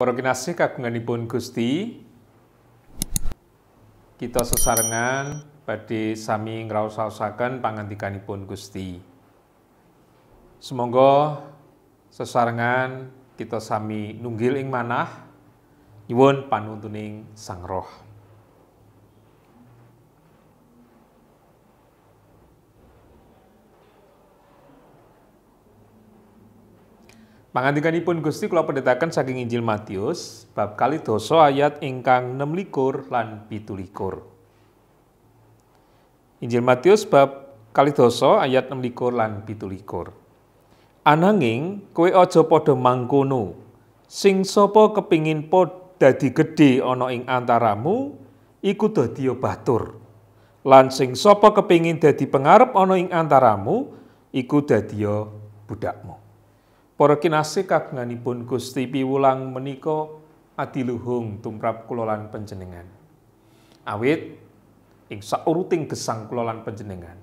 Para kinasih kagunganipun Gusti, kita sesarengan badhe sami ngraos-raosaken pangandikanipun Gusti. Semoga sesarengan kita sami nunggil ing manah nyuwun panuntuning Sang Roh. Pangandikanipun Gusti kula pendhetaken saking Injil Matius bab 2 ayat ingkang 26 lan 27. Injil Matius bab 2 ayat 26 lan 27. Ananging kowe aja padha mangkono. Sing sapa kepingin dadi gedhe ana ing antaramu iku dadi batur. Lan sing sapa kepingin dadi pengarep ana ing antaramu iku dadi budakmu. Para kinasih kagunganipun Gusti, piwulang menika adiluhung tumrap kula lan panjenengan. Awit ing sauruting gesang kula lan panjenengan,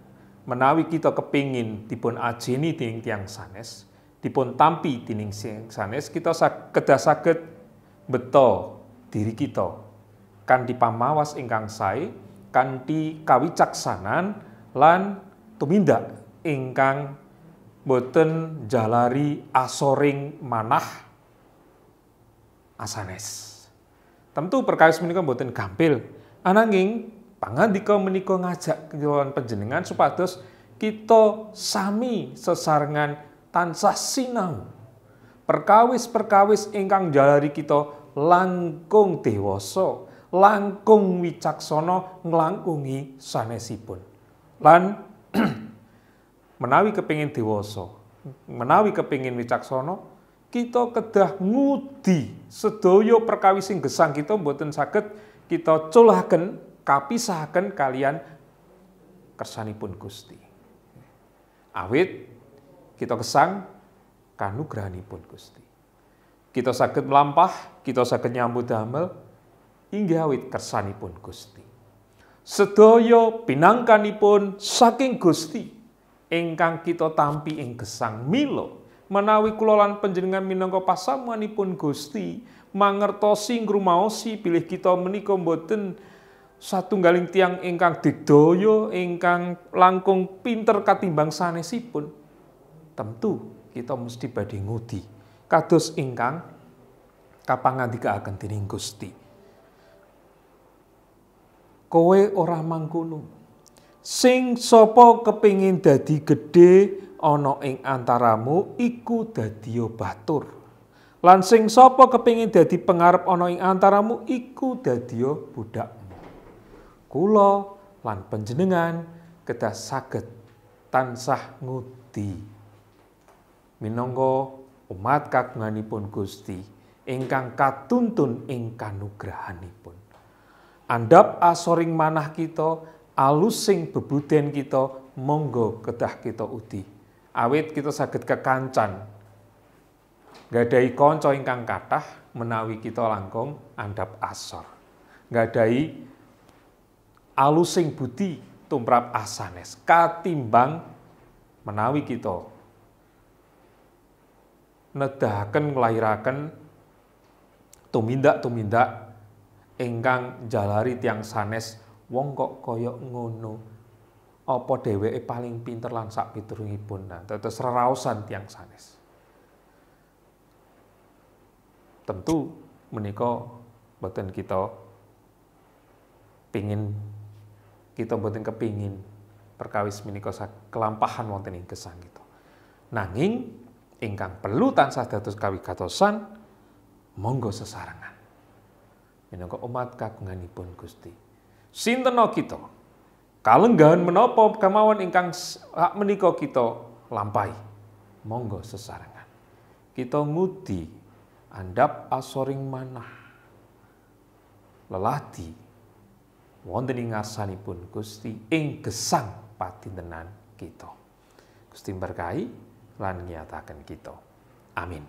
menawi kita kepingin dipun ajeni dening tiyang sanes, dipun tampi dening sing sanes, kita kedah saged beto diri kita kanthi pamawas ingkang sae, kanthi kawicaksanan lan tumindak ingkang boten jalari asoring manah asanes. Tentu perkawis menika boten gampil, ananging pangandika menika ngajak kelawan panjenengan supados kita sami sesarengan tansah sinau perkawis-perkawis ingkang jalari kita langkung dewasa, langkung wicaksana nglangkungi sanesipun. Lan menawi kepingin dewasa, menawi kepingin wicaksana, kita kedah ngudi sedaya perkawis sing gesang kita mboten saged kita culahaken, kapisahaken kalian kersanipun Gusti. Awit kita gesang kanugrahanipun Gusti. Kita saged melampah, kita saged nyambut damel inggih awit kersanipun Gusti. Sedaya pinangkanipun saking Gusti ingkang kita tampi ing gesang mila menawi kula lan panjenengan minangka pasamuanipun Gusti mangertosi ngrumaosi bilih kita menika mboten satunggaling tiyang ingkang digdaya ingkang langkung pinter katimbang sanesipun. Tentu kita mesti badhe ngudi kados ingkang kapangandikaaken dening Gusti. Kowe ora mangkono. Sing sapa kepingin dadi gedhe ana ing antaramu iku dadi batur. Lan sing sapa kepingin dadi pengarep ana ing antaramu iku dadi budakmu. Kula lan panjenengan kedah saged tansah ngudi minangka umat kagunganipun Gusti ingkang katuntun ing kanugrahanipun. Andhap asoring manah kita, alusing bebuden kita, monggo kedah kita udi. Awit kita saged kekancan nggadahi kanca ingkang kathah menawi kita langkung andhap asor. Nggadahi alusing budi tumrap asanes katimbang menawi kita nedahaken nglairaken tumindak-tumindak ingkang jalari tiyang sanes. Wong kok kaya ngono, apa dheweke paling pinter lan sak piturungipun. Nah, tetes reraosan tiyang sanes. Tentu menika boten kita boten kepingin perkawis menika kelampahan wonten ing gesang kita. Nanging ingkang perlu tansah dados kawigatosan monggo sesarengan minangka umat kagunganipun Gusti. Sintena kita kalenggahan menapa kemawon ingkang sak menika kita lampahi, monggo sesarengan kita ngudi andhap asoring manah leladi wonten ing ngarsanipun Gusti ing gesang padintenan kita. Gusti berkahi lan nyataken kita. Amin.